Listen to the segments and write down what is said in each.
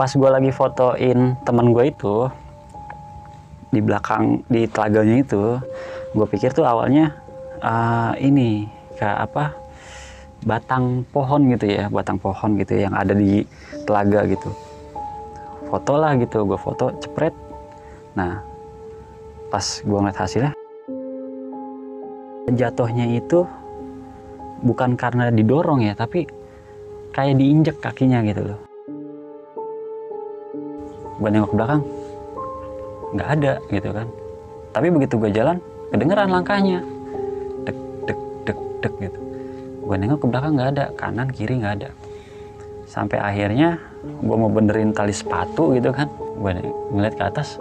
Pas gue lagi fotoin teman gue itu di belakang di telaganya itu, gue pikir tuh awalnya ini kayak apa, batang pohon gitu ya, batang pohon gitu yang ada di telaga gitu. Foto lah gitu, gue foto cepret. Nah pas gue ngeliat hasilnya, jatuhnya itu bukan karena didorong ya, tapi kayak diinjek kakinya gitu loh. Gue nengok ke belakang, nggak ada gitu kan. Tapi begitu gue jalan, kedengeran langkahnya, dek dek dek dek gitu. Gue nengok ke belakang nggak ada, kanan kiri nggak ada. Sampai akhirnya gue mau benerin tali sepatu gitu kan, gue ngeliat ke atas.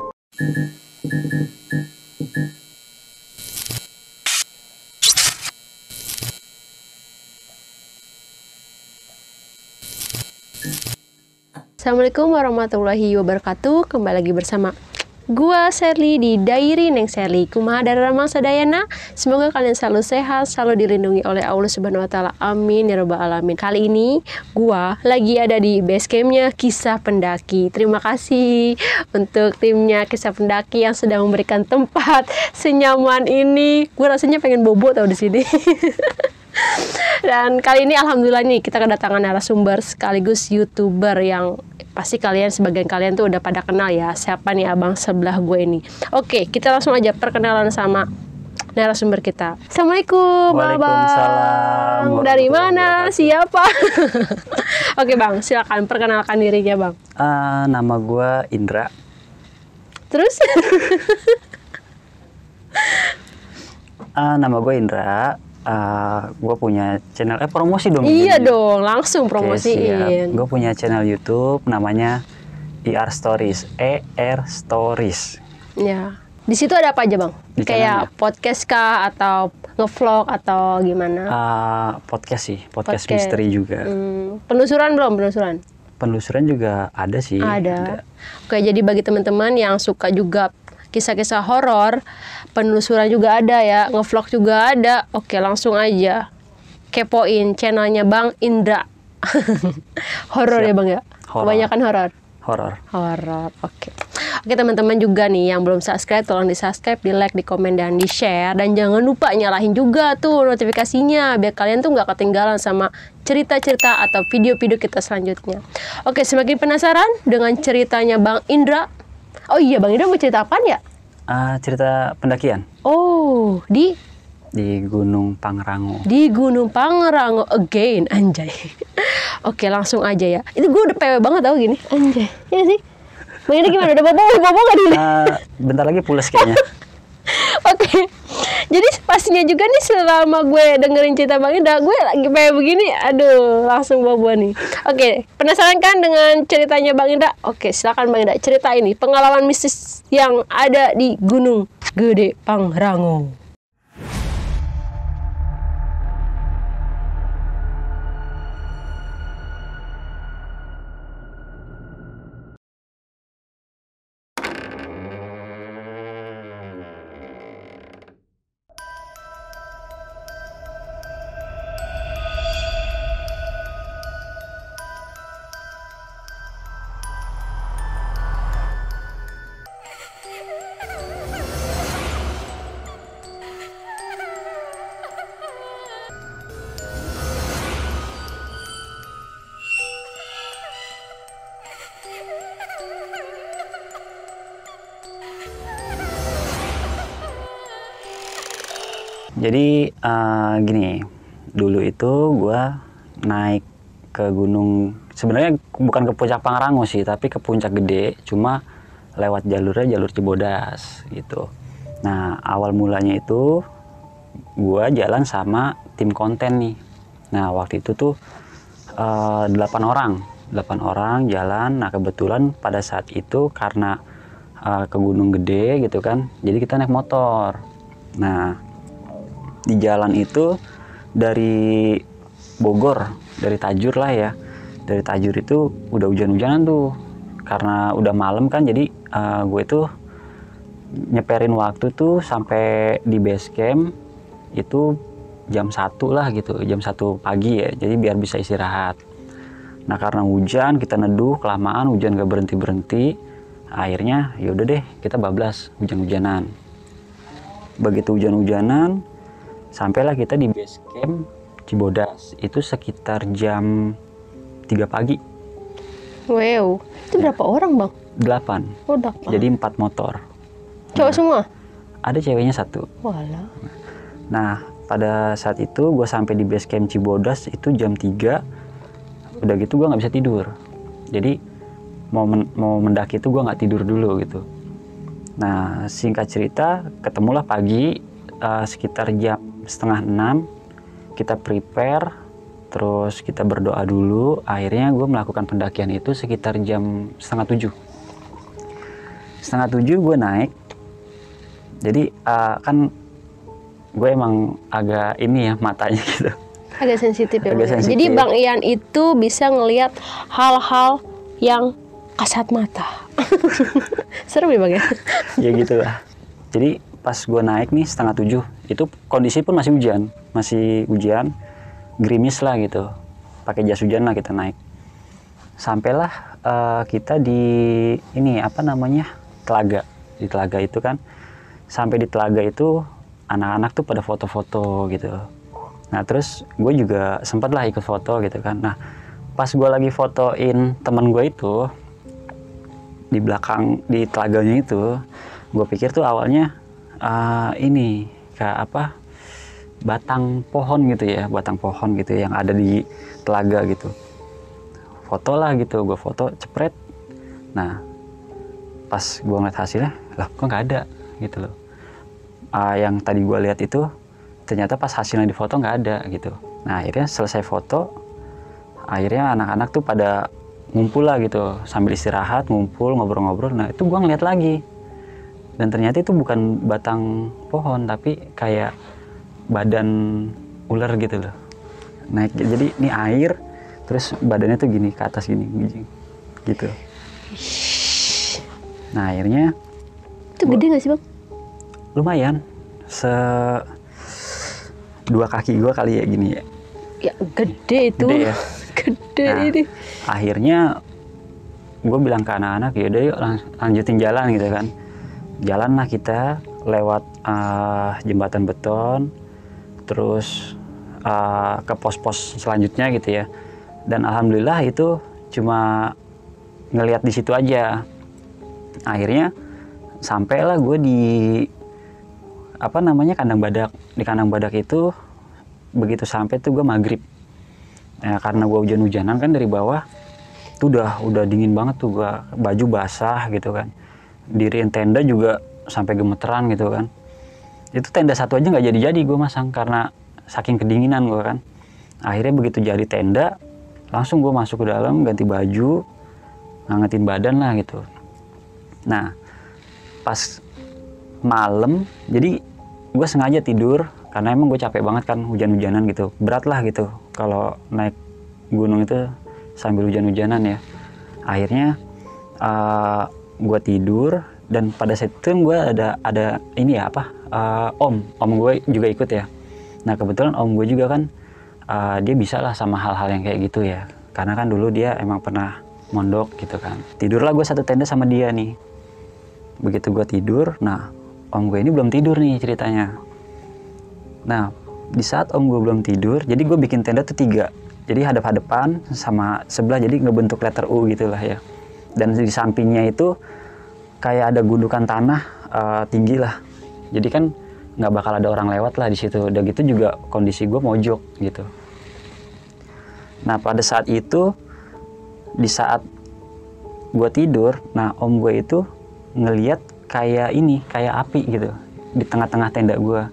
Assalamualaikum warahmatullahi wabarakatuh. Kembali lagi bersama gua Sherly di Diary Neng Sherly. Kumaha daramang sadayana. Semoga kalian selalu sehat, selalu dilindungi oleh Allah Subhanahu wa taala. Amin ya rabbal alamin. Kali ini gua lagi ada di base campnya Kisah Pendaki. Terima kasih untuk timnya Kisah Pendaki yang sudah memberikan tempat senyaman ini. Gua rasanya pengen bobo tau di sini. Dan kali ini alhamdulillah nih kita kedatangan narasumber sekaligus YouTuber yang pasti sebagian kalian tuh udah pada kenal ya. Siapa nih abang sebelah gue ini? Oke, kita langsung aja perkenalan sama narasumber kita. Assalamualaikum abang. Dari mana? Siapa? Oke bang, silakan perkenalkan dirinya bang. Nama gue Indra. Terus? Nama gue Indra. Gue punya channel promosi dong. Iya dong, langsung promosiin. Gue punya channel YouTube namanya ER Stories, ER Stories. Ya, di situ ada apa aja bang? Di Kayak podcast kah atau ngevlog atau gimana? Podcast sih, podcast misteri juga. Penelusuran belum penelusuran? Penelusuran juga ada sih. Ada. Oke, jadi bagi teman-teman yang suka juga kisah-kisah horor, penelusuran juga ada ya, ngevlog juga ada. Oke, langsung aja kepoin channelnya Bang Indra. Horor ya Bang ya? Horor. Kebanyakan horor. Horor. Oke, teman-teman juga nih yang belum subscribe, tolong di subscribe, di like, di komen, dan di share. Dan jangan lupa nyalahin juga tuh notifikasinya biar kalian tuh nggak ketinggalan sama cerita-cerita atau video-video kita selanjutnya. Oke, semakin penasaran dengan ceritanya Bang Indra? Oh iya, Bang Indra mau cerita apaan ya? Cerita pendakian. Oh, di Gunung Pangrango. Di Gunung Pangrango again, anjay. Oke, langsung aja ya. Itu gue udah PW banget tau gini, anjay. Ya sih? Bang Indra gimana? Udah bobo gak di? Bentar lagi pules kayaknya. Oke. Jadi pastinya juga nih selama gue dengerin cerita Bang Indra, gue lagi kayak begini, aduh langsung bobo nih. Oke, penasaran kan dengan ceritanya Bang Indra? Oke, silakan Bang Indra, cerita ini pengalaman mistis yang ada di Gunung Gede Pangrango. Jadi gini, dulu itu gue naik ke gunung, sebenarnya bukan ke puncak Pangrango sih, tapi ke puncak gede, cuma lewat jalurnya jalur Cibodas gitu. Nah awal mulanya itu gue jalan sama tim konten nih. Nah waktu itu tuh 8 orang jalan. Nah kebetulan pada saat itu karena ke gunung gede gitu kan, jadi kita naik motor. Nah di jalan itu dari Bogor, dari Tajur lah ya, dari Tajur itu udah hujan-hujanan tuh karena udah malam kan. Jadi gue tuh nyeperin waktu tuh sampai di base camp itu jam 1 lah gitu, jam 1 pagi ya, jadi biar bisa istirahat. Nah karena hujan, kita neduh kelamaan, hujan gak berhenti-berhenti. Akhirnya yaudah deh kita bablas hujan-hujanan. Begitu hujan-hujanan, sampailah kita di base camp Cibodas. Itu sekitar jam 3 pagi. Wow, itu berapa orang bang? 8. Oh, 8. Jadi 4 motor. Cowok semua? Ada ceweknya 1. Walah. Nah pada saat itu gue sampai di base camp Cibodas itu jam 3. Udah gitu gue nggak bisa tidur. Jadi mau mendaki itu gue nggak tidur dulu gitu. Nah singkat cerita ketemulah pagi sekitar jam 5:30 kita prepare, terus kita berdoa dulu. Akhirnya gue melakukan pendakian itu sekitar jam 6:30. 6:30 gue naik. Jadi kan gue emang agak ini ya matanya gitu. Agak sensitif ya. Agak Bang? sensitif. Jadi Bang Ian itu bisa ngelihat hal-hal yang kasat mata. Serem ya Bang ya? Ya gitulah. Jadi pas gue naik nih 6:30 itu kondisi pun masih hujan, gerimis lah gitu. Pakai jas hujan lah kita naik. Sampailah kita di ini apa namanya telaga. Di telaga itu kan, sampai di telaga itu anak-anak tuh pada foto-foto gitu. Nah terus gue juga sempat lah ikut foto gitu kan. Nah pas gue lagi fotoin teman gue itu di belakang di telaganya itu, gue pikir tuh awalnya ini kayak apa batang pohon gitu ya, batang pohon gitu yang ada di telaga gitu. Foto lah gitu, gue foto cepret. Nah pas gue ngeliat hasilnya, lah kok nggak ada gitu loh. Yang tadi gue lihat itu ternyata pas hasilnya di foto nggak ada gitu. Nah akhirnya selesai foto, akhirnya anak-anak tuh pada ngumpul lah gitu, sambil istirahat ngumpul ngobrol-ngobrol. Nah itu gue ngeliat lagi, dan ternyata itu bukan batang pohon tapi kayak badan ular gitu loh, naik. Jadi ini air terus badannya tuh gini ke atas gini gitu. Nah akhirnya Itu gede nggak sih Bang? lumayan 2 kaki gue kali ya gini ya. Ya gede itu. Gede ya. Gede Nah, ini. akhirnya gue bilang ke anak-anak, yaudah yuk lanjutin jalan gitu kan. Jalan lah kita lewat jembatan beton, terus ke pos-pos selanjutnya gitu ya. Dan alhamdulillah itu cuma ngelihat di situ aja. Akhirnya sampailah gue di apa namanya kandang badak. Di kandang badak itu begitu sampai tuh gue maghrib. Ya, karena gue hujan-hujanan kan dari bawah tuh udah dingin banget tuh, gue baju basah gitu kan. Diriin tenda juga sampai gemeteran gitu kan. Itu tenda satu aja nggak jadi gue masang karena saking kedinginan gue kan. Akhirnya begitu jadi tenda, langsung gue masuk ke dalam, ganti baju, ngangetin badan lah gitu. Nah pas malam, jadi gue sengaja tidur karena emang gue capek banget kan, hujan-hujanan gitu, berat lah gitu kalau naik gunung itu sambil hujan-hujanan ya. Akhirnya gue tidur, dan pada saat itu gue ada ini ya apa om gue juga ikut ya. Nah kebetulan om gue juga kan dia bisa lah sama hal-hal yang kayak gitu ya, karena kan dulu dia emang pernah mondok gitu kan. Tidurlah gue satu tenda sama dia nih. Begitu gue tidur, nah om gue ini belum tidur nih ceritanya. Nah di saat om gue belum tidur, jadi gue bikin tenda tuh 3, jadi hadap-hadapan sama sebelah, jadi ngebentuk letter U gitulah ya. Dan di sampingnya itu kayak ada gundukan tanah tinggi lah, jadi kan nggak bakal ada orang lewat lah di situ. Udah gitu juga kondisi gue mojok gitu. Nah pada saat itu, di saat gue tidur, nah om gue itu ngeliat kayak api gitu di tengah-tengah tenda gue.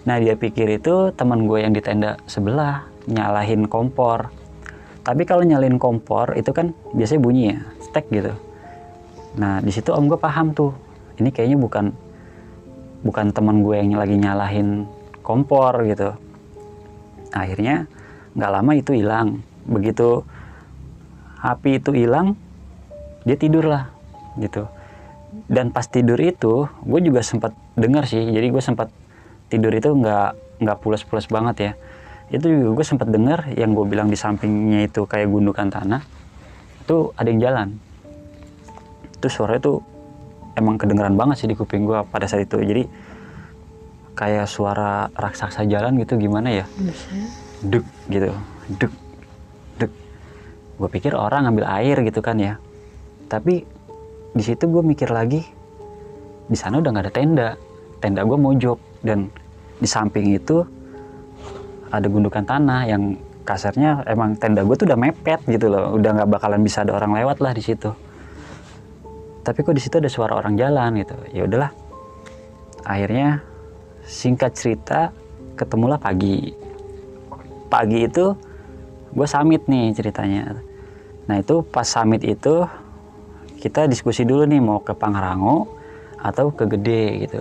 Nah dia pikir itu teman gue yang di tenda sebelah nyalahin kompor. Tapi kalau nyalain kompor itu kan biasanya bunyi ya, stek gitu. Nah di situ om gue paham tuh, ini kayaknya bukan teman gue yang lagi nyalahin kompor gitu. Akhirnya nggak lama itu hilang. Begitu api itu hilang, dia tidur lah gitu. Dan pas tidur itu gue juga sempat dengar sih, jadi gue sempat tidur itu nggak pules-pules banget ya. Itu juga gue sempat dengar yang gue bilang di sampingnya itu kayak gundukan tanah, itu ada yang jalan. Itu suaranya tuh emang kedengeran banget sih di kuping gue pada saat itu. Jadi kayak suara raksasa jalan gitu, gimana ya, deg gitu, deg deg. Gue pikir orang ngambil air gitu kan ya, tapi di situ gue mikir lagi, di sana udah nggak ada tenda gue mojok, dan di samping itu ada gundukan tanah yang kasarnya emang tenda gue tuh udah mepet gitu loh, udah nggak bakalan bisa ada orang lewat lah di situ. Tapi kok di situ ada suara orang jalan gitu. Ya udahlah, akhirnya singkat cerita ketemulah pagi itu gue summit nih ceritanya. Nah itu pas summit itu kita diskusi dulu nih mau ke Pangrango atau ke Gede gitu.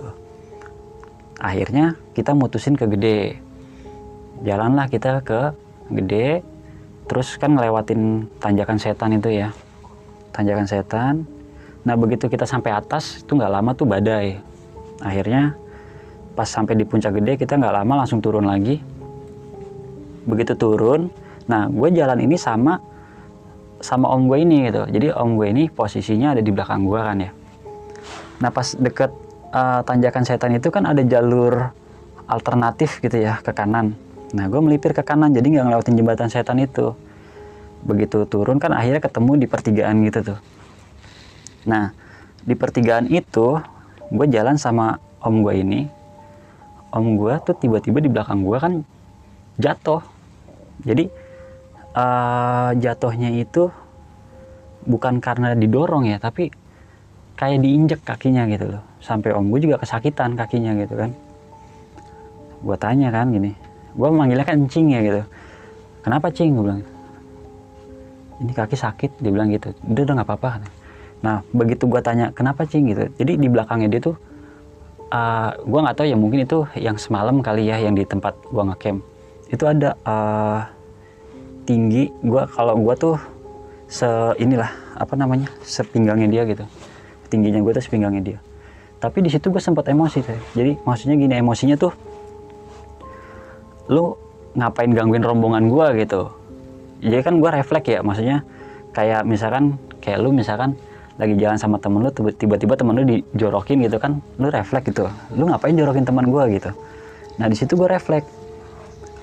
Akhirnya kita mutusin ke Gede. Jalanlah kita ke Gede, terus kan ngelewatin tanjakan setan itu ya, tanjakan setan. Nah begitu kita sampai atas itu nggak lama tuh badai. Akhirnya pas sampai di puncak Gede kita nggak lama langsung turun lagi. Begitu turun, nah gue jalan ini sama om gue ini gitu. Jadi om gue ini posisinya ada di belakang gue kan ya. Nah pas deket tanjakan setan itu kan ada jalur alternatif gitu ya ke kanan. Nah gue melipir ke kanan jadi nggak ngelewatin jembatan setan itu. Begitu turun kan akhirnya ketemu di pertigaan gitu tuh. Nah di pertigaan itu gue jalan sama om gue ini. Om gue tuh tiba-tiba di belakang gue kan jatuh. Jadi jatuhnya itu bukan karena didorong ya, tapi kayak diinjek kakinya gitu loh. Sampai om gue juga kesakitan kakinya gitu kan. Gue tanya kan gini, gue manggilnya kan Cing ya gitu. Kenapa Cing? Gue bilang, ini kaki sakit. Dia bilang gitu. Udah nggak apa-apa. Nah begitu gue tanya kenapa Cing gitu. Jadi di belakangnya dia tuh, gue nggak tahu ya, mungkin itu yang semalam kali ya, yang di tempat gue ngecamp. Itu ada tinggi. Kalau gue tuh inilah apa namanya, sepinggangnya dia gitu. Tingginya gue tuh sepinggangnya dia. Tapi di situ gue sempat emosi tuh. Jadi maksudnya gini, emosinya tuh, lu ngapain gangguin rombongan gua gitu. Jadi kan gua refleks ya, maksudnya kayak misalkan kayak lu misalkan lagi jalan sama temen lu, tiba-tiba temen lu dijorokin gitu kan, lu refleks gitu, lu ngapain jorokin teman gua gitu. Nah di situ gua refleks,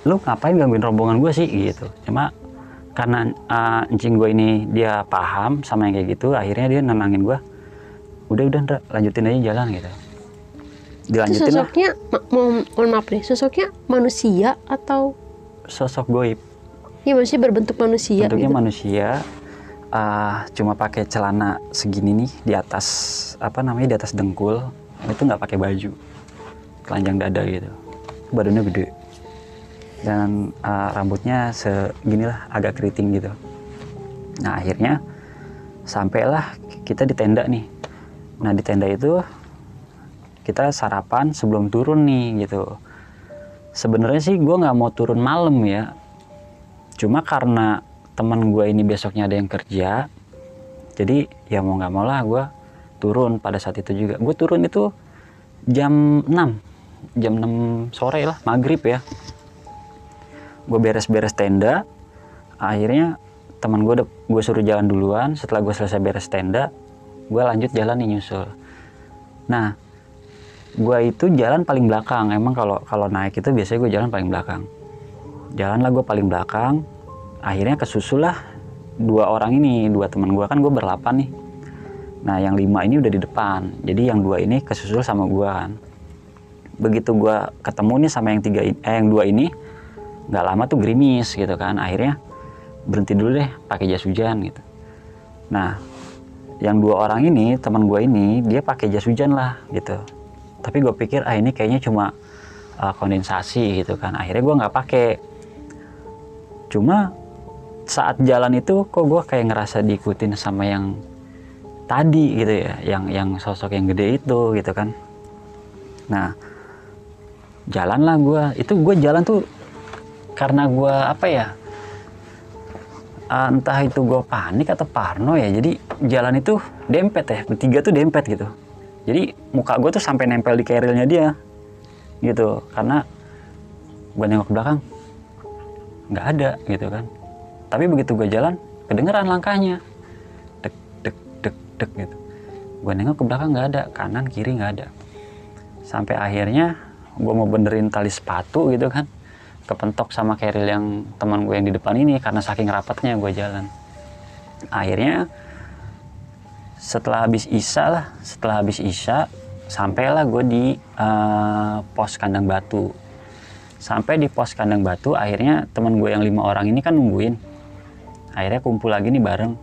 lu ngapain gangguin rombongan gua sih gitu. Cuma karena encing gua ini dia paham sama yang kayak gitu, akhirnya dia nenangin gua, udah lanjutin aja jalan gitu. Dilanjutin. Itu sosoknya, mohon maaf deh, sosoknya manusia atau sosok goib? Ya maksudnya berbentuk manusia. Bentuknya gitu. manusia, cuma pakai celana segini nih di atas apa namanya, di atas dengkul, itu nggak pakai baju, telanjang dada gitu, badannya gede dan rambutnya seginilah, agak keriting gitu. Nah akhirnya sampailah kita di tenda nih. Nah di tenda itu kita sarapan sebelum turun nih gitu. Sebenarnya sih gue nggak mau turun malam ya, cuma karena teman gue ini besoknya ada yang kerja, jadi ya mau nggak mau lah gue turun pada saat itu juga. Gue turun itu jam 6 sore lah, maghrib ya. Gue beres-beres tenda, akhirnya teman gue suruh jalan duluan. Setelah gue selesai beres tenda, gue lanjut jalan nih nyusul. Nah gue itu jalan paling belakang. Emang kalau naik itu biasanya gue jalan paling belakang. Jalan lah gue paling belakang. Akhirnya kesusul lah dua teman gue, kan gue berlapan nih. Nah yang 5 ini udah di depan, jadi yang 2 ini kesusul sama gue kan. Begitu gue ketemu nih sama yang 2 ini, nggak lama tuh gerimis gitu kan. Akhirnya berhenti dulu deh pakai jas hujan gitu. Nah yang 2 orang ini, teman gue ini, dia pakai jas hujan lah gitu. Tapi gue pikir ini kayaknya cuma kondensasi gitu kan. Akhirnya gue nggak pakai. Cuma saat jalan itu kok gue kayak ngerasa diikutin sama yang tadi gitu ya, yang sosok yang gede itu gitu kan. Nah jalanlah gue jalan tuh karena gue apa ya, entah itu gue panik atau parno ya. Jadi jalan itu dempet ya, bertiga tuh dempet gitu. Jadi muka gue tuh sampai nempel di kerilnya dia gitu. Karena gue nengok ke belakang, nggak ada gitu kan. Tapi begitu gue jalan kedengeran langkahnya, dek dek dek dek gitu. Gue nengok ke belakang nggak ada, kanan kiri nggak ada. Sampai akhirnya gue mau benerin tali sepatu gitu kan, kepentok sama keril yang teman gue yang di depan ini karena saking rapatnya gue jalan. Akhirnya setelah habis isya sampailah gue di pos kandang batu. Sampai di pos kandang batu, akhirnya teman gue yang 5 orang ini kan nungguin. Akhirnya kumpul lagi nih bareng,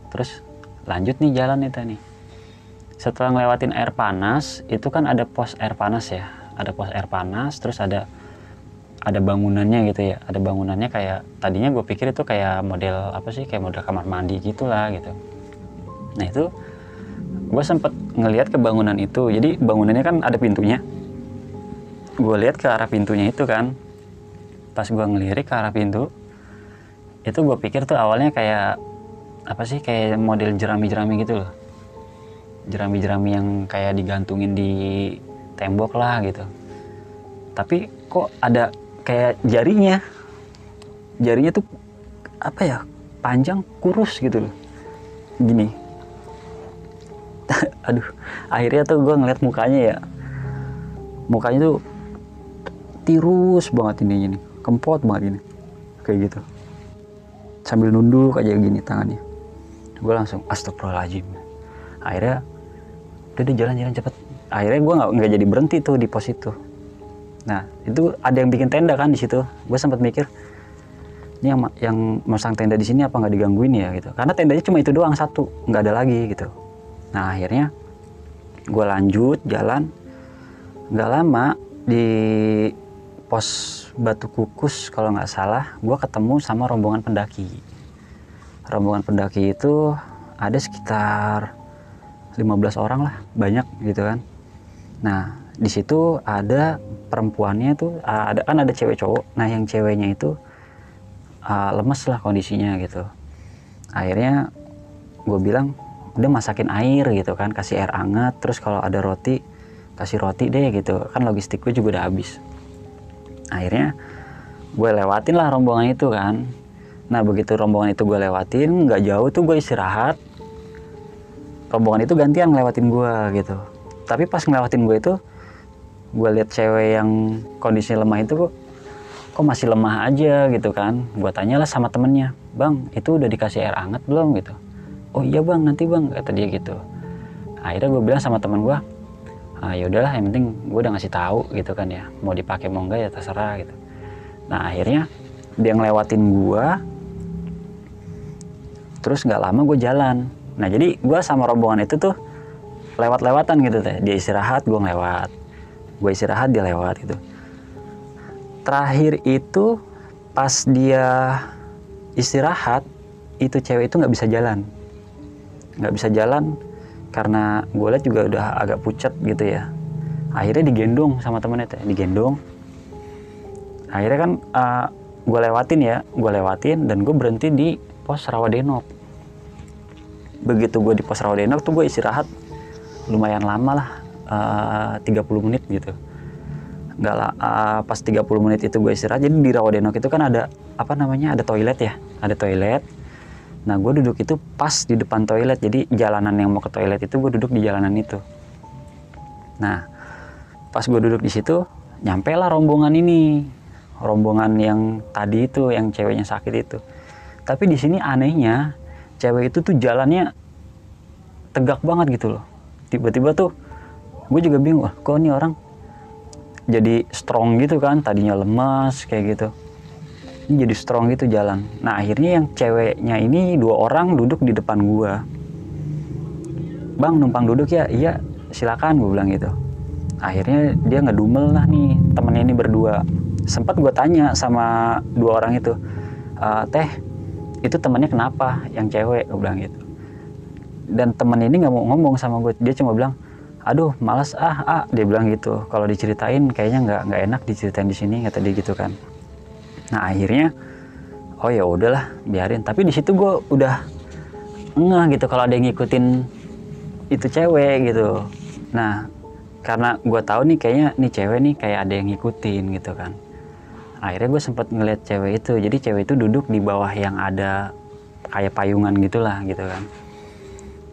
terus lanjut nih jalan nih. Setelah ngelewatin air panas, itu kan ada pos air panas ya, ada pos air panas, terus ada bangunannya gitu ya, ada bangunannya kayak, tadinya gue pikir itu kayak model apa sih, kayak model kamar mandi gitulah gitu. Nah itu gue sempet ngelihat ke bangunan itu, jadi bangunannya kan ada pintunya. Gue lihat ke arah pintunya itu kan, pas gue ngelirik ke arah pintu itu, gue pikir tuh awalnya kayak apa sih, kayak model jerami-jerami gitu loh, jerami-jerami yang kayak digantungin di tembok lah gitu. Tapi kok ada kayak jarinya tuh apa ya, panjang kurus gitu loh, gini. Aduh, akhirnya tuh gue ngeliat mukanya tuh tirus banget ini, kempot banget ini, kayak gitu, sambil nunduk aja gini tangannya. Gue langsung astagfirullahaladzim. Akhirnya udah deh, jalan cepet. Akhirnya gue nggak jadi berhenti tuh di pos itu. Nah itu ada yang bikin tenda kan di situ. Gue sempat mikir, ini yang masang tenda di sini apa nggak digangguin ya gitu, karena tendanya cuma itu doang, satu, nggak ada lagi gitu. Nah akhirnya gue lanjut jalan. Nggak lama di pos Batu Kukus kalau nggak salah, gue ketemu sama rombongan pendaki. Rombongan pendaki itu ada sekitar 15 orang lah, banyak gitu kan. Nah di situ ada perempuannya tuh, ada cewek cowok. Nah yang ceweknya itu lemes lah kondisinya gitu. Akhirnya gue bilang, udah masakin air gitu kan, kasih air hangat, terus kalau ada roti kasih roti deh gitu kan, logistik gue juga udah habis. Akhirnya gue lewatin lah rombongan itu kan. Nah begitu rombongan itu gue lewatin, nggak jauh tuh gue istirahat, rombongan itu gantian ngelewatin gue gitu. Tapi pas ngelewatin gue itu, gue lihat cewek yang kondisinya lemah itu kok masih lemah aja gitu kan. Gue tanyalah sama temennya, bang itu udah dikasih air hangat belum gitu. Oh iya bang, nanti bang, kata dia gitu. Akhirnya gue bilang sama temen gue, ya udahlah, yang penting gue udah ngasih tahu gitu kan ya, mau dipakai mau enggak ya terserah gitu. Nah akhirnya dia ngelewatin gue, terus nggak lama gue jalan. Nah jadi gue sama rombongan itu tuh lewat-lewatan gitu teh. Dia istirahat, gue ngelewat, gue istirahat, dia lewat gitu. Terakhir itu pas dia istirahat, itu cewek itu nggak bisa jalan karena gue lihat juga udah agak pucat gitu ya. Akhirnya digendong sama temennya teh, digendong. Akhirnya kan gue lewatin dan gue berhenti di pos Rawadenok. Begitu gue di pos Rawadenok tuh gue istirahat lumayan lama lah, 30 menit gitu. Nggak lah, pas 30 menit itu gue istirahat. Jadi di Rawadenok itu kan ada apa namanya, ada toilet ya, ada toilet. Nah gue duduk itu pas di depan toilet, jadi jalanan yang mau ke toilet itu gue duduk di jalanan itu. Nah pas gue duduk di situ, nyampe lah rombongan yang tadi itu, yang ceweknya sakit itu. Tapi di sini anehnya, cewek itu tuh jalannya tegak banget gitu loh. Tiba-tiba tuh gue juga bingung, kok ini orang jadi strong gitu kan, tadinya lemas kayak gitu, ini jadi strong gitu jalan. Nah akhirnya yang ceweknya ini 2 orang duduk di depan gua. Bang numpang duduk ya? Iya silakan, gue bilang gitu. Akhirnya dia ngedumel lah nih temennya ini berdua. Sempat gue tanya sama 2 orang itu, teh itu temennya kenapa yang cewek, gue bilang gitu. Dan temen ini nggak mau ngomong sama gue, dia cuma bilang, aduh malas dia bilang gitu, kalau diceritain kayaknya nggak enak diceritain di sini, kata dia gitu kan. Nah akhirnya oh ya udahlah biarin. Tapi di situ gue udah ngeh gitu kalau ada yang ngikutin itu cewek gitu. Nah karena gue tahu nih kayaknya nih cewek nih kayak ada yang ngikutin gitu kan. Akhirnya gue sempet ngeliat cewek itu, jadi cewek itu duduk di bawah yang ada kayak payungan gitulah gitu kan.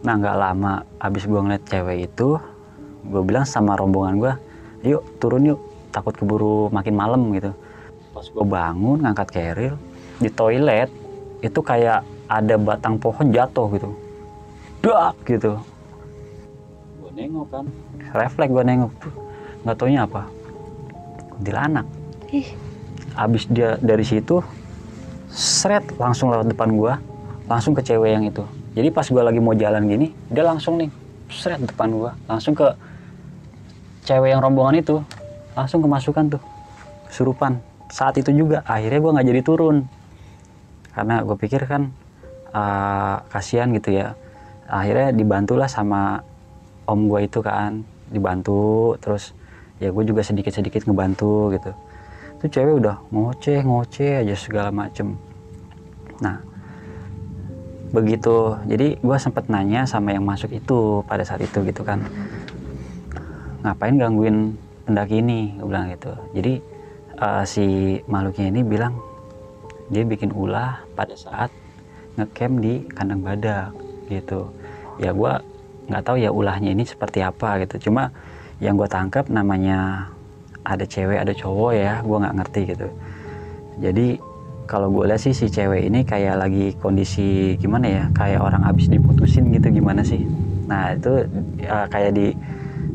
Nah nggak lama abis gue ngeliat cewek itu, gue bilang sama rombongan gue, yuk turun yuk, takut keburu makin malam gitu. Pas gue bangun ngangkat keril, di toilet itu kayak ada batang pohon jatuh gitu, dak gitu. Gue nengok kan, refleks gue nengok, nggak taunya apa, kuntilanak. Abis dia dari situ seret langsung lewat depan gua, langsung ke cewek yang itu. Jadi pas gua lagi mau jalan gini, dia langsung nih seret depan gua, langsung ke cewek yang rombongan itu, langsung kemasukan tuh kesurupan. Saat itu juga akhirnya gua nggak jadi turun karena gue pikir kan kasihan gitu ya. Akhirnya dibantulah sama om gua itu kan, dibantu, terus ya gue juga sedikit-sedikit ngebantu gitu. Itu cewek udah ngoceh aja segala macem. Nah begitu, jadi gue sempet nanya sama yang masuk itu pada saat itu gitu kan, ngapain gangguin pendaki ini, gue bilang gitu. Jadi si makhluknya ini bilang dia bikin ulah pada saat ngecamp di kandang badak gitu. Ya gue nggak tahu ya ulahnya ini seperti apa gitu, cuma yang gue tangkap namanya ada cewek ada cowok ya, gue nggak ngerti gitu. Jadi kalau gue lihat sih si cewek ini kayak lagi kondisi gimana ya, kayak orang abis diputusin gitu gimana sih. Nah itu kayak di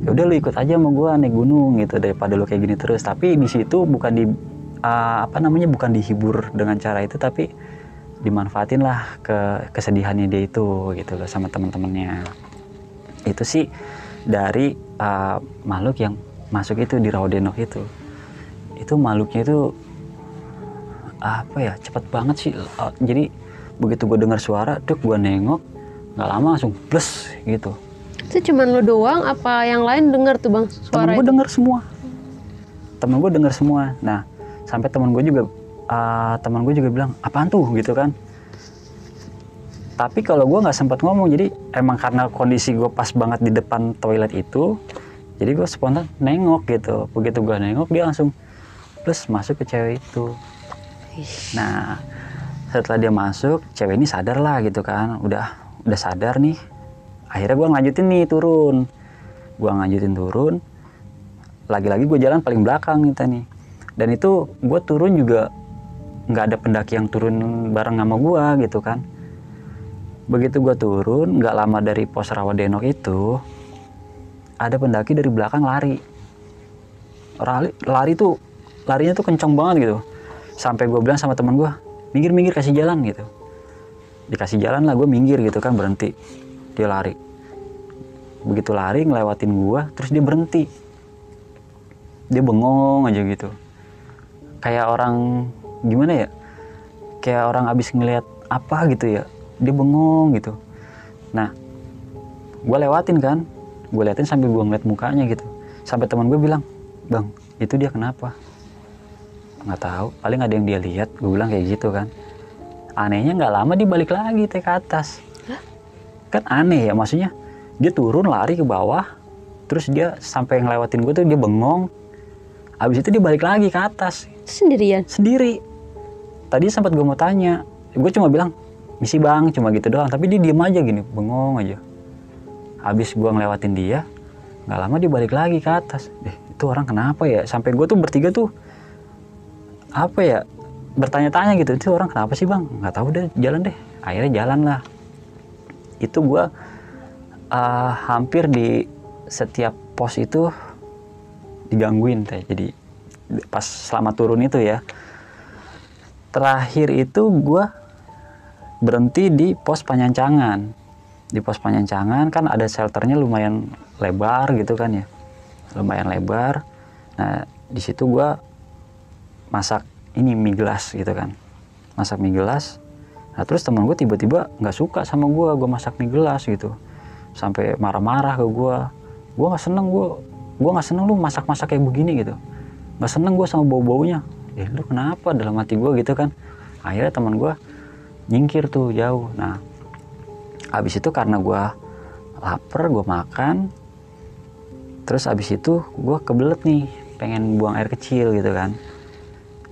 ya udah lu ikut aja sama gue naik gunung gitu daripada lu kayak gini terus. Tapi di situ bukan di bukan dihibur dengan cara itu, tapi dimanfaatin lah kesedihannya dia itu gitu loh sama teman-temannya. Itu sih dari makhluk yang masuk itu di Rawadenok itu makhluknya itu apa ya, cepet banget sih. Jadi begitu gue dengar suara, gue nengok, nggak lama langsung plus gitu. Itu cuman lo doang apa yang lain dengar tuh bang suara Temen gue dengar semua. Temen gue dengar semua. Nah sampai temen gue juga bilang apaan tuh gitu kan. Tapi kalau gue nggak sempat ngomong, jadi emang karena kondisi gue pas banget di depan toilet itu, jadi gue spontan nengok gitu. Begitu gue nengok, dia langsung plus masuk ke cewek itu. Nah setelah dia masuk, cewek ini sadar lah gitu kan, udah sadar nih. Akhirnya gue lanjutin nih turun. Lagi-lagi gue jalan paling belakang nih. Dan itu gue turun juga nggak ada pendaki yang turun bareng sama gue gitu kan. Begitu gue turun, nggak lama dari pos Rawadenok itu, ada pendaki dari belakang lari tuh, larinya tuh kencang banget gitu. Sampai gue bilang sama teman gue, minggir kasih jalan gitu. Dikasih jalan lah, gue minggir gitu kan, berhenti. Dia lari. Begitu lari ngelewatin gue, terus dia berhenti. Dia bengong aja gitu. Kayak orang gimana ya? Kayak orang abis ngeliat apa gitu ya. Dia bengong gitu. Nah, gue lewatin kan. Gue liatin sambil gue ngeliat mukanya gitu. Sampai teman gue bilang, bang, itu dia kenapa? Nggak tahu, paling ada yang dia lihat. Gue bilang kayak gitu kan. Anehnya nggak lama dia balik lagi ke atas. Hah? Kan aneh ya, maksudnya dia turun lari ke bawah, terus dia sampai ngelewatin gue tuh dia bengong. Habis itu dia balik lagi ke atas. Sendirian? Sendiri. Tadi sempat gue mau tanya, gue cuma bilang misi bang, cuma gitu doang. Tapi dia diem aja gini, bengong aja. Habis gue ngelewatin dia, nggak lama dia balik lagi ke atas. Itu orang kenapa ya? Sampai gue tuh bertiga tuh apa ya, bertanya-tanya gitu. Itu orang kenapa sih bang? Nggak tahu deh, jalan deh. Akhirnya jalan lah. Itu gue hampir di setiap pos itu digangguin teh. Jadi pas selama turun itu ya. Terakhir itu gue berhenti di pos Panyancangan. Di pos Panyancangan kan ada shelternya lumayan lebar gitu kan ya, lumayan lebar. Nah di situ gue masak ini mie gelas gitu kan, masak mie gelas. Nah terus teman gue tiba-tiba nggak suka sama gue masak mie gelas gitu, sampai marah-marah ke gue nggak seneng, gue nggak seneng lu masak-masak kayak begini gitu, nggak seneng gue sama bau-baunya. Lu kenapa, dalam hati gue gitu kan. Akhirnya teman gue nyingkir tuh jauh. Nah habis itu karena gue lapar, gue makan, terus habis itu gue kebelet nih pengen buang air kecil gitu kan.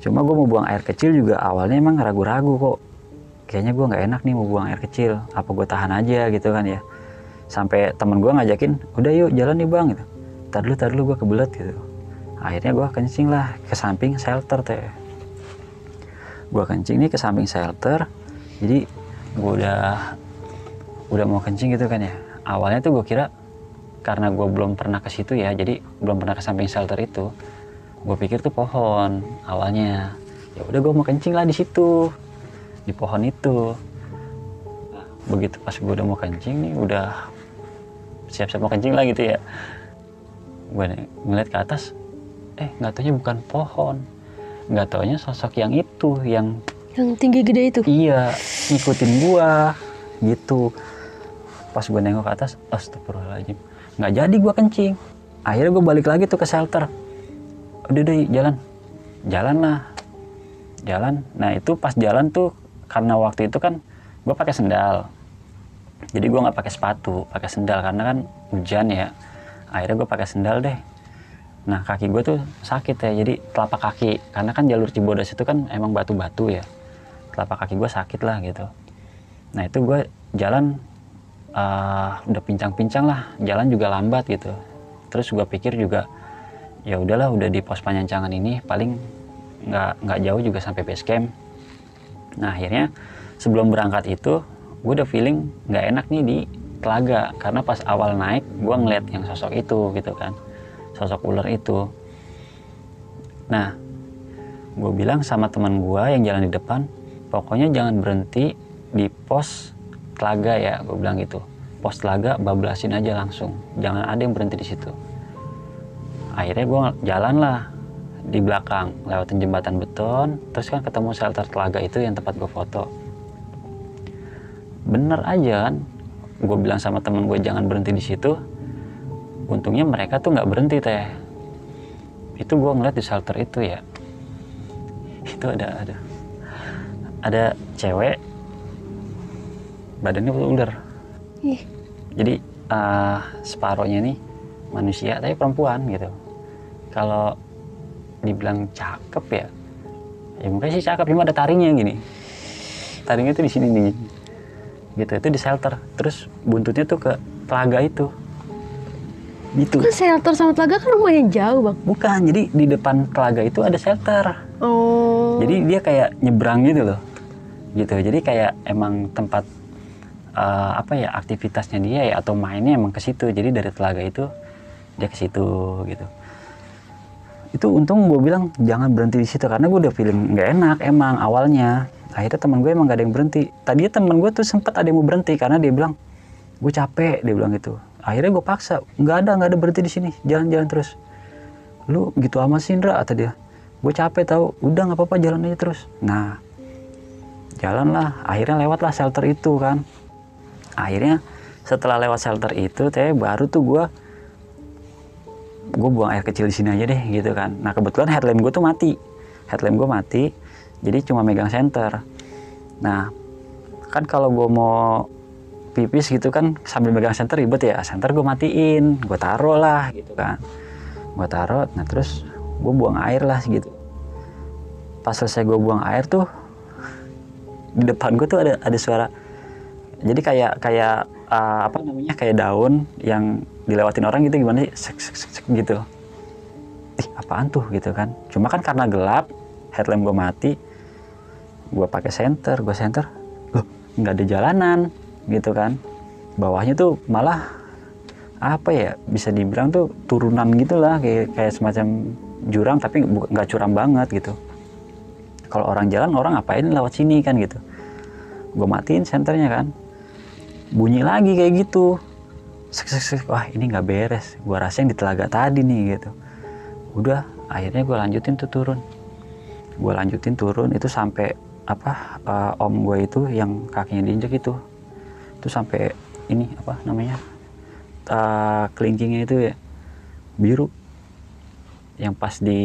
Cuma gue mau buang air kecil juga awalnya emang ragu-ragu kok. Kayaknya gue nggak enak nih mau buang air kecil. Apa gue tahan aja gitu kan ya. Sampai temen gue ngajakin, udah yuk jalan nih bang gitu. Tar dulu gue kebelet gitu. Akhirnya gue kencing lah ke samping shelter teh. Gue kencing nih ke samping shelter. Jadi gue udah mau kencing gitu kan ya. Awalnya tuh gue kira karena gue belum pernah ke situ ya, jadi belum pernah ke samping shelter itu. Gue pikir tuh pohon awalnya. Ya udah gue mau kencing lah di situ, di pohon itu. Nah, begitu pas gue udah mau kencing nih, udah siap-siap mau kencing lah gitu ya. Gue ngeliat ke atas, nggak taunya bukan pohon, nggak taunya sosok yang itu, yang tinggi gede itu. Iya, ngikutin gua gitu. Pas gue nengok ke atas, astagfirullahaladzim, nggak jadi gua kencing. Akhirnya gue balik lagi tuh ke shelter. Udah deh jalan lah. Nah itu pas jalan tuh, karena waktu itu kan gue pakai sendal. Jadi gue nggak pakai sepatu, pakai sendal karena kan hujan ya. Akhirnya gue pakai sendal deh. Nah kaki gue tuh sakit ya, jadi telapak kaki. Karena kan jalur Cibodas itu kan emang batu-batu ya. Telapak kaki gue sakit lah gitu. Nah itu gue jalan udah pincang-pincang lah, jalan juga lambat gitu. Terus gue pikir juga ya udahlah, udah di pos Panyancangan ini paling nggak jauh juga sampai base camp. Nah akhirnya sebelum berangkat itu gue udah feeling nggak enak nih di telaga, karena pas awal naik gue ngeliat yang sosok itu gitu kan, sosok ular itu. Nah gue bilang sama teman gue yang jalan di depan, pokoknya jangan berhenti di pos telaga ya, gue bilang gitu. Pos telaga bablasin aja langsung, jangan ada yang berhenti di situ. Akhirnya gue jalan lah di belakang, lewatin jembatan beton, terus kan ketemu shelter telaga itu yang tempat gue foto. Bener aja kan, gue bilang sama temen gue jangan berhenti di situ. Untungnya mereka tuh nggak berhenti teh. Itu gue ngeliat di shelter itu ya, itu ada cewek, badannya ular. Jadi separohnya nih manusia tapi perempuan gitu. Kalau dibilang cakep ya mungkin sih cakep, cuma ada taringnya gini. Taringnya tuh di sini nih. Gitu, itu di shelter. Terus buntutnya tuh ke telaga itu. Gitu. Kan shelter sama telaga kan lumayan jauh, Bang. Bukan, jadi di depan telaga itu ada shelter. Oh. Jadi dia kayak nyebrang gitu loh. Gitu. Jadi kayak emang tempat aktivitasnya dia ya, atau mainnya emang ke situ. Jadi dari telaga itu dia ke situ gitu. Itu untung gue bilang jangan berhenti di situ, karena gue udah feeling nggak enak emang awalnya. Akhirnya teman gue emang gak ada yang berhenti. Tadinya teman gue tuh sempat ada yang mau berhenti karena dia bilang gue capek, dia bilang gitu. Akhirnya gue paksa, nggak ada berhenti di sini, jalan-jalan terus. Lu gitu amat sih Indra, kata dia. Gue capek tahu, udah nggak apa-apa jalan aja terus. Nah jalan lah, akhirnya lewat lah shelter itu kan. Akhirnya setelah lewat shelter itu baru tuh gue buang air kecil di sini aja deh gitu kan. Nah kebetulan headlamp gue tuh mati, jadi cuma megang senter. Nah kan kalau gue mau pipis gitu kan sambil megang senter ribet ya, senter gue matiin, gue taruh lah gitu kan, nah terus gue buang air lah gitu. Pas selesai gue buang air tuh di depan gue tuh ada suara, jadi kayak kayak daun yang dilewatin orang gitu, gimana sih, sek gitu. Apaan tuh gitu kan. Cuma kan karena gelap, headlamp gue mati, gue pakai senter, loh nggak ada jalanan gitu kan. Bawahnya tuh malah bisa dibilang tuh turunan gitulah, kayak semacam jurang tapi nggak curam banget gitu. Kalau orang jalan, orang ngapain lewat sini kan gitu. Gue matiin senternya kan, bunyi lagi kayak gitu. Wah ini nggak beres, gue rasa yang di telaga tadi nih gitu. Udah akhirnya gue lanjutin turun itu sampai om gue itu yang kakinya diinjek itu sampai ini kelingkingnya itu ya biru, yang pas di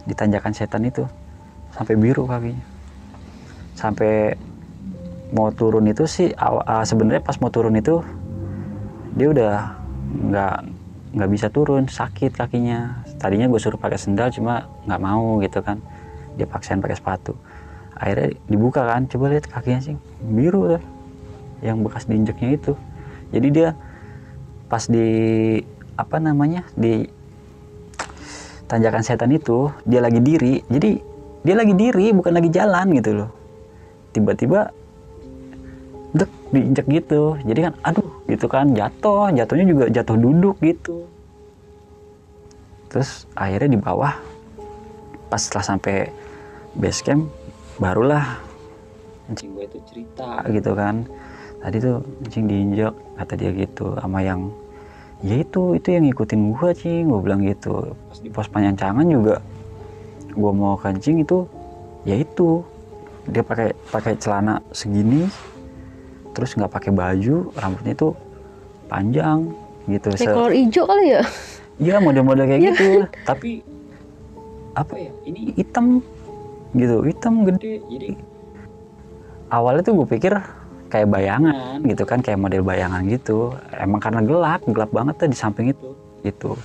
di tanjakan setan itu sampai biru kakinya. Sampai mau turun itu sih sebenarnya pas mau turun itu dia udah nggak bisa turun, sakit kakinya. tadinya gue suruh pakai sendal cuma nggak mau gitu kan, dia paksain pakai sepatu. Akhirnya dibuka kan, coba lihat kakinya sih biru tuh, yang bekas diinjeknya itu. Jadi dia pas di apa namanya, di tanjakan setan itu dia lagi diri, jadi dia lagi diri bukan lagi jalan gitu loh, tiba-tiba dek diinjek gitu. Jadi kan aduh gitu kan, jatuhnya juga jatuh duduk gitu. Terus akhirnya di bawah pas setelah sampai base camp barulah anjing gue itu cerita gitu kan, tadi tuh anjing diinjek kata dia gitu sama yang ya itu yang ngikutin gua cing, gua bilang gitu. Pas di pos penyancangan juga gua mau kencing itu ya itu dia pakai celana segini terus nggak pakai baju, rambutnya itu panjang gitu. Kayak kolor hijau kali ya? Iya model-model kayak gitu, tapi apa ya, ini hitam gitu, hitam gede. Jadi awalnya tuh gue pikir kayak bayangan gitu kan, kayak model bayangan gitu. Emang karena gelap banget tuh di samping itu gitu.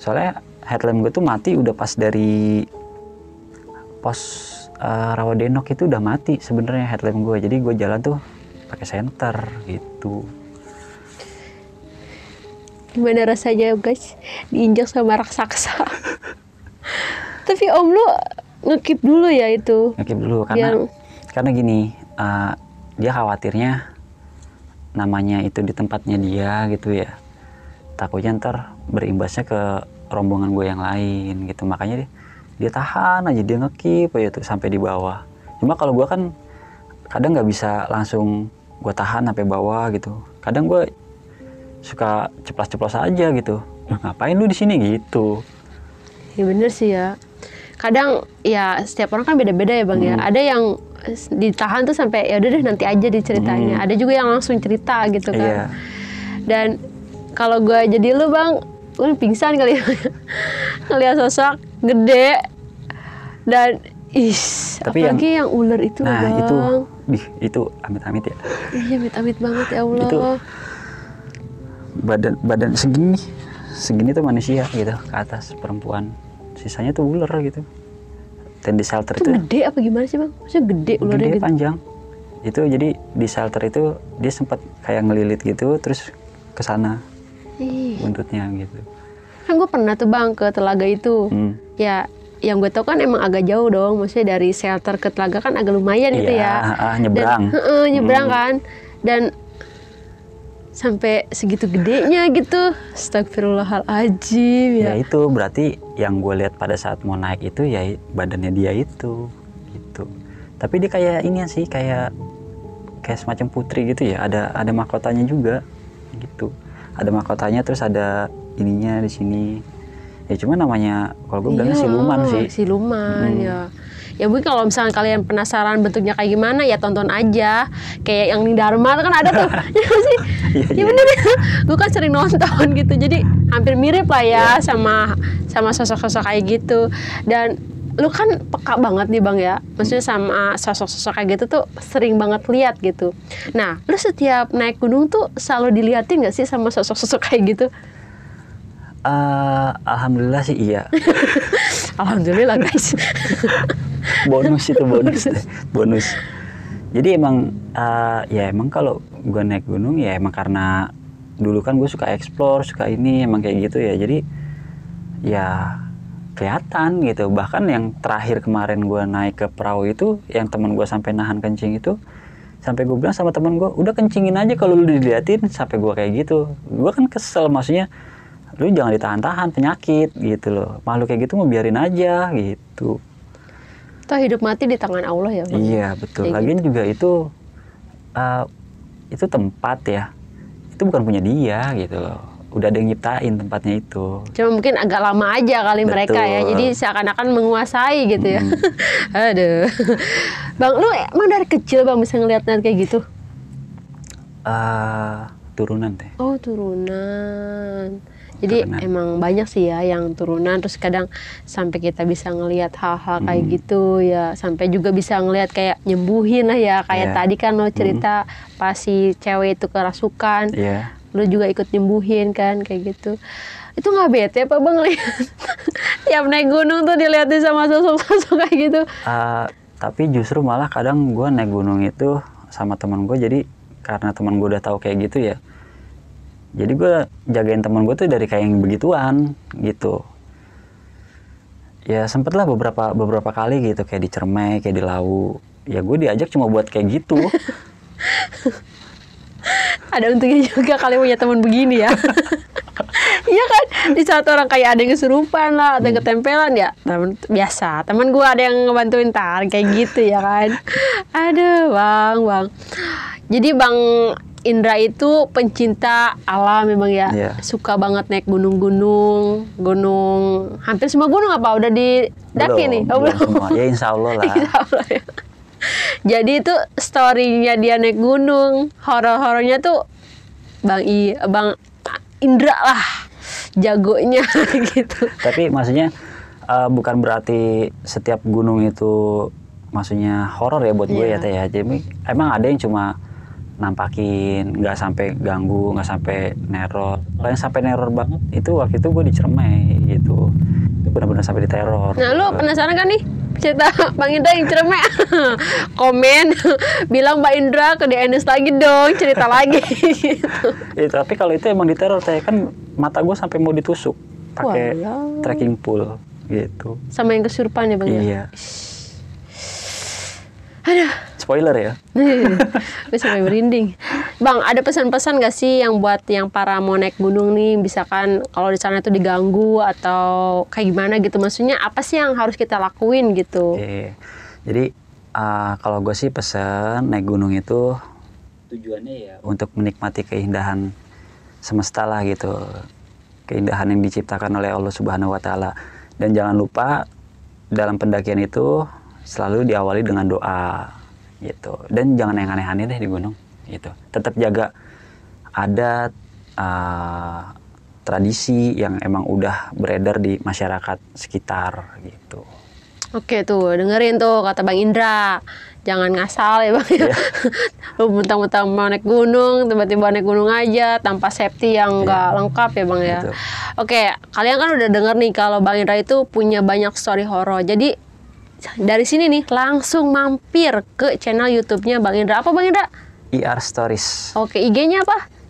Soalnya headlamp gue tuh mati udah pas dari pos Rawadenok itu udah mati sebenarnya headlamp gue. Jadi gue jalan tuh pakai senter gitu. Gimana rasanya guys diinjak sama raksasa? Tapi om lu ngekip dulu ya itu? Ngekip dulu karena gini, dia khawatirnya namanya itu di tempatnya dia gitu ya, takutnya ntar berimbasnya ke rombongan gue yang lain gitu. Makanya dia tahan aja, dia ngekip aja tuh sampai di bawah. Cuma kalau gue kan kadang nggak bisa langsung gue tahan sampai bawah gitu, kadang gue suka ceplos-ceplos aja gitu. Ngapain lu di sini gitu? Ya bener sih ya. Kadang ya setiap orang kan beda-beda ya bang ya. Ada yang ditahan tuh sampai ya udah deh nanti aja diceritanya. Ada juga yang langsung cerita gitu kan. Iya. Dan kalau gue jadi lu bang, lu pingsan kali ya. Ngeliat sosok gede dan tapi apalagi yang ular itu nah bang. itu amit-amit ya. Iya amit-amit banget ya Allah. Itu badan segini tuh manusia gitu ke atas, perempuan, sisanya tuh ular gitu. Dan di shelter itu gede apa gimana sih bang? Maksudnya gede ularnya gede gitu? Panjang itu. Jadi di shelter itu dia sempat kayak ngelilit gitu terus ke sana buntutnya gitu. Kan gue pernah tuh bang ke telaga itu. Ya yang gue tau kan emang agak jauh dong, maksudnya dari shelter ke telaga kan agak lumayan gitu ya. Nyebrang. Nyebrang kan. Dan sampai segitu gedenya gitu. Astagfirullahaladzim ya. Ya itu berarti yang gue lihat pada saat mau naik itu ya badannya dia itu gitu. Tapi dia kayak ini sih, kayak semacam putri gitu ya. Ada mahkotanya juga gitu. Ada mahkotanya terus ada ininya di sini. Ya cuma namanya kalau gue bilangnya siluman sih. Siluman ya. Ya mungkin kalau misalnya kalian penasaran bentuknya kayak gimana ya tonton aja. Kayak yang di Dharma kan ada tuh. Ya sih. Ya bener ya. Gue kan sering nonton gitu. Jadi hampir mirip lah ya sama sosok-sosok kayak gitu. Dan lu kan peka banget nih bang ya. Maksudnya sama sosok-sosok kayak gitu tuh sering banget lihat gitu. Nah, lu setiap naik gunung tuh selalu diliatin gak sih sama sosok-sosok kayak gitu? Alhamdulillah sih iya. Alhamdulillah guys. bonus. Jadi emang ya emang kalau gue naik gunung ya emang karena dulu kan gue suka explore, suka ini emang kayak gitu ya. Jadi ya kelihatan gitu. Bahkan yang terakhir kemarin gue naik ke perahu itu, yang teman gue sampai nahan kencing itu, sampai gue bilang sama teman gue, udah kencingin aja kalau lu diliatin. Sampai gue kayak gitu, gue kan kesel, maksudnya lu jangan ditahan-tahan, penyakit gitu loh. Makhluk kayak gitu mau biarin aja gitu. Toh hidup mati di tangan Allah ya bang. Iya betul. Lagian juga itu tempat ya, itu bukan punya dia gitu loh. Udah ada yang nyiptain tempatnya itu. Cuma mungkin agak lama aja kali mereka ya. Jadi seakan-akan menguasai gitu ya. Aduh. Bang, lu emang dari kecil bang bisa ngeliat kayak gitu? Turunan teh. Oh turunan. Jadi emang banyak sih ya yang turunan, terus kadang sampai kita bisa ngelihat hal-hal kayak gitu ya, sampai juga bisa ngelihat kayak nyembuhin lah ya, kayak tadi kan lo cerita pas si cewek itu kerasukan, lo juga ikut nyembuhin kan kayak gitu. Itu nggak bete apa bang lihat Tiap naik gunung tuh dilihatin sama sosok-sosok kayak gitu. Tapi justru malah kadang gue naik gunung itu sama teman gue, jadi karena teman gue udah tahu kayak gitu ya, jadi gue jagain teman gue tuh dari kayak yang begituan gitu. Ya sempet lah beberapa kali gitu, kayak di Cermai, kayak di Lawu, ya gue diajak cuma buat kayak gitu. Ada untungnya juga kalian punya teman begini ya. Iya kan, di saat orang kayak ada yang kesurupan lah, ada yang ketempelan ya, biasa. Teman gue ada yang ngebantuin kayak gitu ya kan. Aduh bang. Jadi Bang Indra itu pencinta alam memang ya. Iya. Suka banget naik gunung, hampir semua gunung apa udah didaki nih? Oh, belum semua. Ya insya Allah lah. Insya Allah ya. Jadi itu story-nya dia naik gunung, horor-horornya tuh Bang Indra lah jagonya gitu. Tapi maksudnya bukan berarti setiap gunung itu maksudnya horor ya buat gue ya Teh ya. Jadi emang ada yang cuma nampakin, nggak sampai ganggu, nggak sampai neror. Kalau yang sampai neror banget itu waktu itu gue di Cermai gitu. Itu benar-benar sampai diteror. Nah lu penasaran kan nih cerita Bang Indra yang Cermai? Komen bilang Mbak Indra ke DNS lagi dong, cerita lagi gitu. Tapi kalau itu emang diteror Teh, kan mata gue sampai mau ditusuk pakai Walah. trekking pole gitu. Sama yang kesurupan ya Bang? Iya. Aduh. Spoiler ya. Gue sampai merinding. Bang, ada pesan-pesan gak sih yang buat yang para mau naik gunung nih, misalkan kalau di sana itu diganggu atau kayak gimana gitu, maksudnya apa sih yang harus kita lakuin gitu? Oke. Jadi kalau gue sih pesen naik gunung itu tujuannya ya untuk menikmati keindahan semesta lah gitu, keindahan yang diciptakan oleh Allah Subhanahu Wa Taala. Dan jangan lupa dalam pendakian itu selalu diawali dengan doa gitu. Dan jangan yang aneh-aneh deh di gunung gitu. Tetap jaga adat, tradisi yang emang udah beredar di masyarakat sekitar gitu. Oke tuh, dengerin tuh kata Bang Indra. Jangan ngasal ya Bang ya. Lu mentang-mentang mau naik gunung, tiba-tiba naik gunung aja tanpa safety yang nggak lengkap ya Bang ya. Gitu. Oke, kalian kan udah denger nih kalau Bang Indra itu punya banyak story horor. Jadi dari sini nih langsung mampir ke channel YouTube-nya Bang Indra. Apa Bang Indra? IR Stories. Oke, IG-nya apa?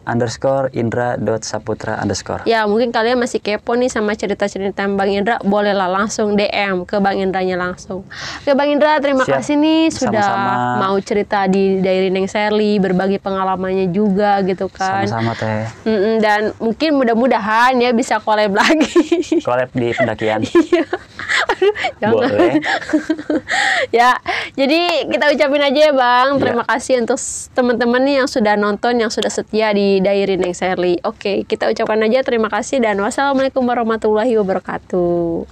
_Indra.saputra_. Ya, mungkin kalian masih kepo nih sama cerita-cerita Bang Indra, bolehlah langsung DM ke Bang Indranya langsung. Oke Bang Indra, terima Siap. kasih nih sudah Sama-sama. mau cerita di Diary Neng Sherly, berbagi pengalamannya juga gitu kan. Sama-sama Teh. Dan mungkin mudah-mudahan ya bisa collab lagi. Collab di pendakian. Iya. Aduh, jangan. Boleh. Ya, jadi kita ucapin aja ya Bang. Terima kasih untuk teman-teman nih yang sudah nonton, yang sudah setia di Diary Neng Sherly. Oke, kita ucapkan aja terima kasih dan wassalamualaikum warahmatullahi wabarakatuh.